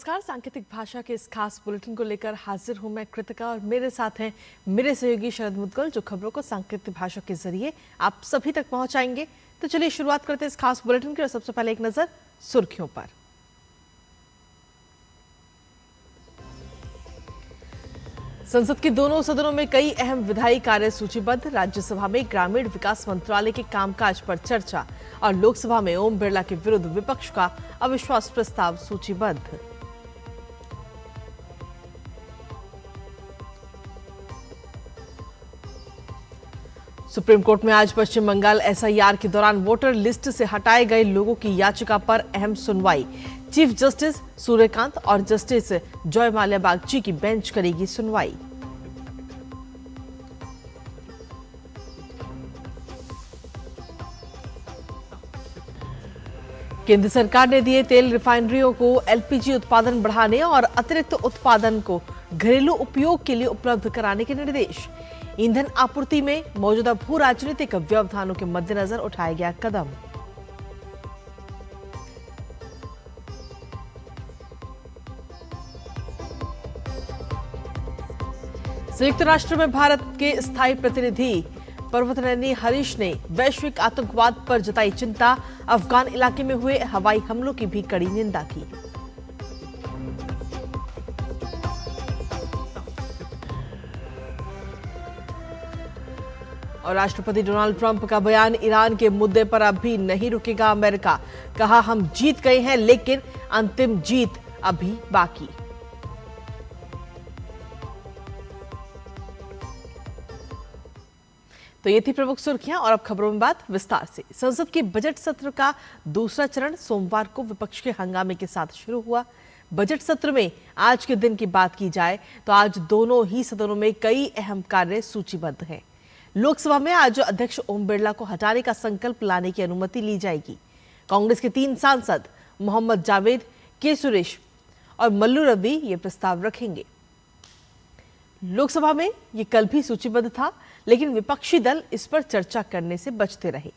नमस्कार। सांकेतिक भाषा के इस खास बुलेटिन को लेकर हाजिर हूं मैं कृतिका और मेरे साथ हैं मेरे सहयोगी शरद मुदगल, जो खबरों को सांकेतिक भाषा के जरिए आप सभी तक पहुंचाएंगे। तो चलिए शुरुआत करते हैं इस खास बुलेटिन की और सबसे पहले एक नजर सुर्खियों पर। संसद के दोनों सदनों में कई अहम विधायी कार्य सूचीबद्ध। राज्यसभा में ग्रामीण विकास मंत्रालय के कामकाज पर चर्चा और लोकसभा में ओम बिरला के विरुद्ध विपक्ष का अविश्वास प्रस्ताव सूचीबद्ध। सुप्रीम कोर्ट में आज पश्चिम बंगाल एसआईआर के दौरान वोटर लिस्ट से हटाए गए लोगों की याचिका पर अहम सुनवाई। चीफ जस्टिस सूर्यकांत और जस्टिस जॉय माल्या बागची की बेंच करेगी सुनवाई। केंद्र सरकार ने दिए तेल रिफाइनरियों को एलपीजी उत्पादन बढ़ाने और अतिरिक्त उत्पादन को घरेलू उपयोग के लिए उपलब्ध कराने के निर्देश। ईंधन आपूर्ति में मौजूदा भू राजनीतिक व्यवधानों के मद्देनजर उठाया गया कदम। संयुक्त राष्ट्र में भारत के स्थायी प्रतिनिधि पर्वतनयनी हरीश ने वैश्विक आतंकवाद पर जताई चिंता। अफगान इलाके में हुए हवाई हमलों की भी कड़ी निंदा की। और राष्ट्रपति डोनाल्ड ट्रंप का बयान, ईरान के मुद्दे पर अब भी नहीं रुकेगा अमेरिका। कहा, हम जीत गए हैं लेकिन अंतिम जीत अभी बाकी। तो ये थी प्रमुख सुर्खियां और अब खबरों में बात विस्तार से। संसद के बजट सत्र का दूसरा चरण सोमवार को विपक्ष के हंगामे के साथ शुरू हुआ। बजट सत्र में आज के दिन की बात की जाए तो आज दोनों ही सदनों में कई अहम कार्य सूचीबद्ध हैं। लोकसभा में आज अध्यक्ष ओम बिरला को हटाने का संकल्प लाने की अनुमति ली जाएगी। कांग्रेस के 3 सांसद मोहम्मद जावेद, के सुरेश और मल्लू रवि ये प्रस्ताव रखेंगे। लोकसभा में ये कल भी सूचीबद्ध था, लेकिन विपक्षी दल इस पर चर्चा करने से बचते रहे।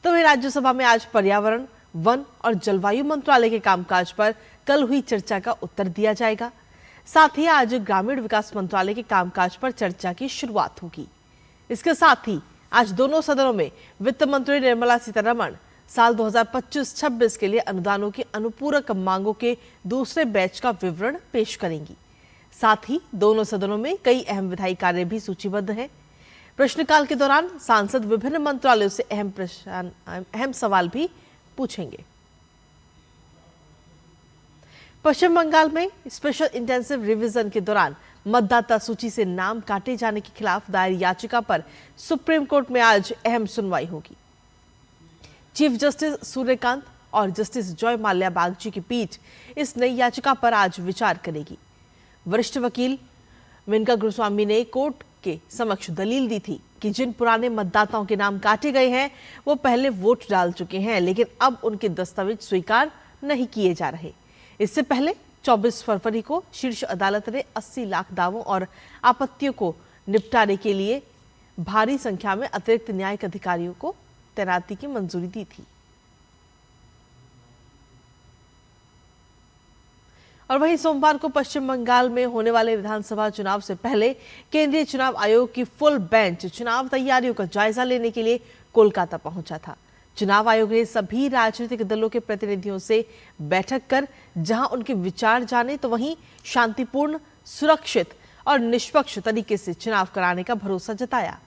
तो वहीं राज्यसभा में आज पर्यावरण, वन और जलवायु मंत्रालय के कामकाज पर कल हुई चर्चा का उत्तर दिया जाएगा। साथ ही आज ग्रामीण विकास मंत्रालय के कामकाज पर चर्चा की शुरुआत होगी। इसके साथ ही आज दोनों सदनों में वित्त मंत्री निर्मला सीतारमण साल 2025-26 के लिए अनुदानों की अनुपूरक मांगों के दूसरे बैच का विवरण पेश करेंगी। साथ ही दोनों सदनों में कई अहम विधायी कार्य भी सूचीबद्ध हैं। प्रश्नकाल के दौरान सांसद विभिन्न मंत्रालयों से अहम सवाल भी पूछेंगे। पश्चिम बंगाल में स्पेशल इंटेंसिव रिवीजन के दौरान मतदाता सूची से नाम काटे जाने के खिलाफ दायर याचिका पर सुप्रीम कोर्ट में आज अहम सुनवाई होगी। चीफ जस्टिस सूर्यकांत और जस्टिस जॉय माल्या बागची की पीठ इस नई याचिका पर आज विचार करेगी। वरिष्ठ वकील मेनका गुरुस्वामी ने कोर्ट के समक्ष दलील दी थी कि जिन पुराने मतदाताओं के नाम काटे गए हैं वो पहले वोट डाल चुके हैं, लेकिन अब उनके दस्तावेज स्वीकार नहीं किए जा रहे। इससे पहले 24 फरवरी को शीर्ष अदालत ने 80 लाख दावों और आपत्तियों को निपटाने के लिए भारी संख्या में अतिरिक्त न्यायिक अधिकारियों को तैनाती की मंजूरी दी थी। और वहीं सोमवार को पश्चिम बंगाल में होने वाले विधानसभा चुनाव से पहले केंद्रीय चुनाव आयोग की फुल बेंच चुनाव तैयारियों का जायजा लेने के लिए कोलकाता पहुंचा था। चुनाव आयोग ने सभी राजनीतिक दलों के प्रतिनिधियों से बैठक कर जहां उनके विचार जाने, तो वहीं शांतिपूर्ण, सुरक्षित और निष्पक्ष तरीके से चुनाव कराने का भरोसा जताया।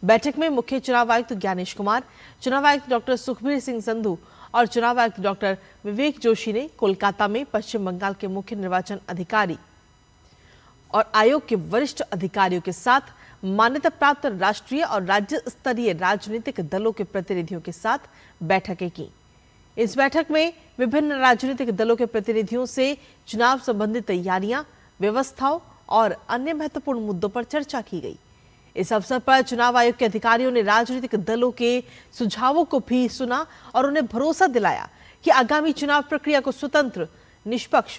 बैठक में मुख्य चुनाव आयुक्त ज्ञानेश कुमार, चुनाव आयुक्त डॉक्टर सुखबीर सिंह संधू और चुनाव आयुक्त डॉक्टर विवेक जोशी ने कोलकाता में पश्चिम बंगाल के मुख्य निर्वाचन अधिकारी और आयोग के वरिष्ठ अधिकारियों के साथ मान्यता प्राप्त राष्ट्रीय और राज्य स्तरीय राजनीतिक दलों के प्रतिनिधियों के साथ बैठकें की। इस बैठक में विभिन्न राजनीतिक दलों के प्रतिनिधियों से चुनाव संबंधी तैयारियां, व्यवस्थाओं और अन्य महत्वपूर्ण मुद्दों पर चर्चा की गई। इस अवसर पर चुनाव आयोग के अधिकारियों ने राजनीतिक दलों के सुझावों को भी सुना और उन्हें भरोसा दिलाया कि आगामी चुनाव प्रक्रिया को स्वतंत्र, निष्पक्ष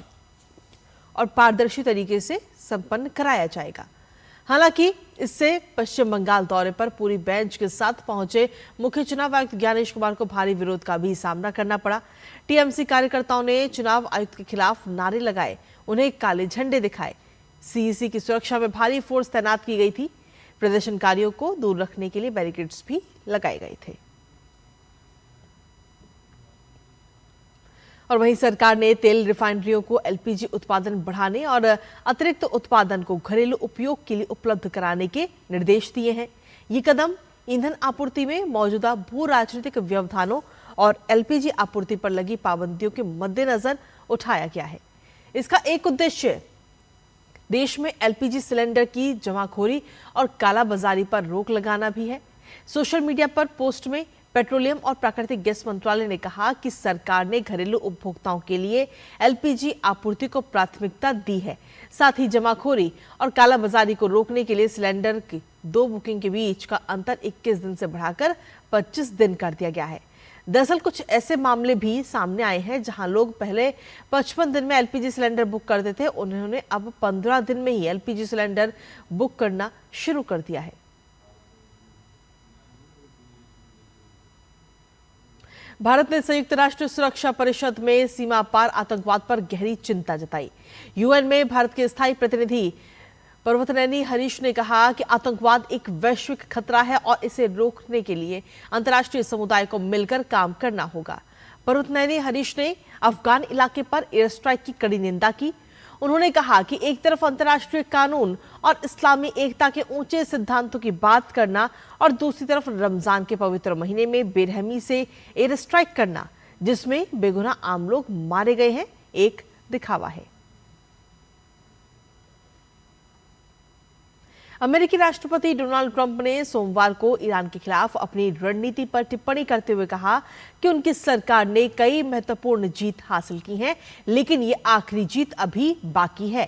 और पारदर्शी तरीके से संपन्न कराया जाएगा। हालांकि इससे पश्चिम बंगाल दौरे पर पूरी बेंच के साथ पहुंचे मुख्य चुनाव आयुक्त ज्ञानेश कुमार को भारी विरोध का भी सामना करना पड़ा। टीएमसी कार्यकर्ताओं ने चुनाव आयुक्त के खिलाफ नारे लगाए, उन्हें काले झंडे दिखाए। सीईसी की सुरक्षा में भारी फोर्स तैनात की गई थी। प्रदर्शनकारियों को दूर रखने के लिए बैरिकेड्स भी लगाए गए थे। और वहीं सरकार ने तेल रिफाइनरियों को एलपीजी उत्पादन बढ़ाने और अतिरिक्त उत्पादन को घरेलू उपयोग के लिए उपलब्ध कराने के निर्देश दिए हैं। ये कदम ईंधन आपूर्ति में मौजूदा भू राजनीतिक व्यवधानों और एलपीजी आपूर्ति पर लगी पाबंदियों के मद्देनजर उठाया गया है। इसका एक उद्देश्य देश में एलपीजी सिलेंडर की जमाखोरी और कालाबाजारी पर रोक लगाना भी है। सोशल मीडिया पर पोस्ट में पेट्रोलियम और प्राकृतिक गैस मंत्रालय ने कहा कि सरकार ने घरेलू उपभोक्ताओं के लिए एलपीजी आपूर्ति को प्राथमिकता दी है। साथ ही जमाखोरी और कालाबाजारी को रोकने के लिए सिलेंडर की 2 बुकिंग के बीच का अंतर 21 दिन से बढ़ाकर 25 दिन कर दिया गया है। दरअसल कुछ ऐसे मामले भी सामने आए हैं जहां लोग पहले 55 दिन में एलपीजी सिलेंडर बुक करते थे, उन्होंने अब 15 दिन में ही एलपीजी सिलेंडर बुक करना शुरू कर दिया है। भारत ने संयुक्त राष्ट्र सुरक्षा परिषद में सीमा पार आतंकवाद पर गहरी चिंता जताई। यूएन में भारत के स्थायी प्रतिनिधि पर्वतनैनी हरीश ने कहा कि आतंकवाद एक वैश्विक खतरा है और इसे रोकने के लिए अंतर्राष्ट्रीय समुदाय को मिलकर काम करना होगा। पर्वतनैनी हरीश ने अफगान इलाके पर एयर स्ट्राइक की कड़ी निंदा की। उन्होंने कहा कि एक तरफ अंतर्राष्ट्रीय कानून और इस्लामी एकता के ऊंचे सिद्धांतों की बात करना और दूसरी तरफ रमजान के पवित्र महीने में बेरहमी से एयर स्ट्राइक करना, जिसमें बेगुनाह आम लोग मारे गए हैं, एक दिखावा है। अमेरिकी राष्ट्रपति डोनाल्ड ट्रंप ने सोमवार को ईरान के खिलाफ अपनी रणनीति पर टिप्पणी करते हुए कहा कि उनकी सरकार ने कई महत्वपूर्ण जीत हासिल की है, लेकिन ये आखिरी जीत अभी बाकी है।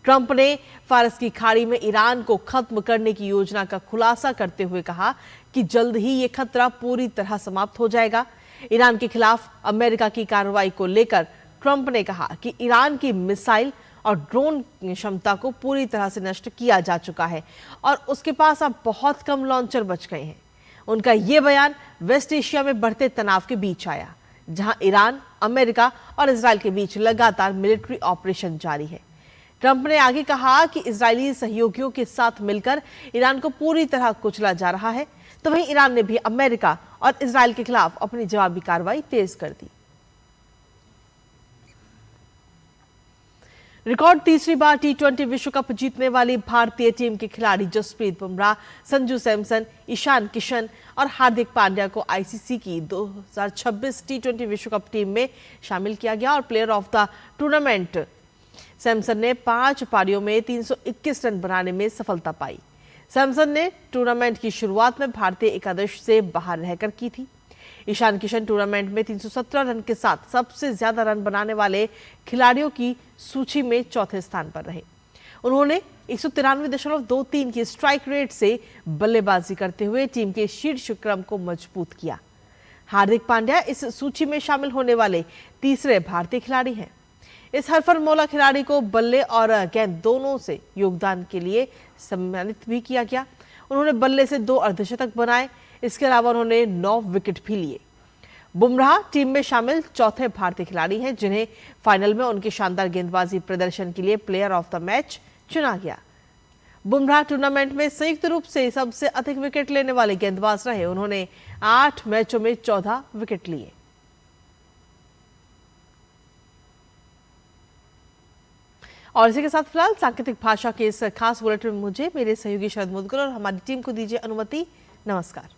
ट्रंप ने फारस की खाड़ी में ईरान को खत्म करने की योजना का खुलासा करते हुए कहा कि जल्द ही ये खतरा पूरी तरह समाप्त हो जाएगा। ईरान के खिलाफ अमेरिका की कार्रवाई को लेकर ट्रंप ने कहा कि ईरान की मिसाइल और ड्रोन क्षमता को पूरी तरह से नष्ट किया जा चुका है और उसके पास अब बहुत कम लॉन्चर बच गए हैं। उनका यह बयान वेस्ट एशिया में बढ़ते तनाव के बीच आया, जहां ईरान, अमेरिका और इजराइल के बीच लगातार मिलिट्री ऑपरेशन जारी है। ट्रंप ने आगे कहा कि इजरायली सहयोगियों के साथ मिलकर ईरान को पूरी तरह कुचला जा रहा है, तो वहीं ईरान ने भी अमेरिका और इजराइल के खिलाफ अपनी जवाबी कार्रवाई तेज कर दी। रिकॉर्ड तीसरी बार टी20 विश्व कप जीतने वाली भारतीय टीम के खिलाड़ी जसप्रीत बुमराह, संजू सैमसन, ईशान किशन और हार्दिक पांड्या को आईसीसी की 2026 टी20 विश्व कप टीम में शामिल किया गया और player of the tournament Samson ने 5 पारियों में 321 रन बनाने में सफलता पाई। सैमसन ने टूर्नामेंट की शुरुआत में भारतीय एकादश से बाहर रहकर की थी। ईशान किशन टूर्नामेंट में 317 रन के साथ सबसे ज्यादा रन बनाने वाले खिलाड़ियों की सूची में चौथे स्थान पर रहे। उन्होंने 193.23 की स्ट्राइक रेट से बल्लेबाजी करते हुए टीम के शीर्ष क्रम को मजबूत किया। हार्दिक पांड्या इस सूची में शामिल होने वाले तीसरे भारतीय खिलाड़ी हैं। इस हरफनमौला खिलाड़ी को बल्ले और गेंद दोनों से योगदान के लिए सम्मानित भी किया गया। उन्होंने बल्ले से 2 अर्धशतक बनाए। इसके अलावा उन्होंने 9 विकेट भी लिए। बुमराह टीम में शामिल चौथे भारतीय खिलाड़ी हैं जिन्हें फाइनल में उनके शानदार गेंदबाजी प्रदर्शन के लिए प्लेयर ऑफ द मैच चुना गया। बुमराह टूर्नामेंट में संयुक्त रूप से सबसे अधिक विकेट लेने वाले गेंदबाज रहे। उन्होंने 8 मैचों में 14 विकेट लिए। और इसी के साथ फिलहाल सांकेतिक भाषा के इस खास बुलेटिन में मुझे, मेरे सहयोगी शरद मुदगल और हमारी टीम को दीजिए अनुमति। नमस्कार।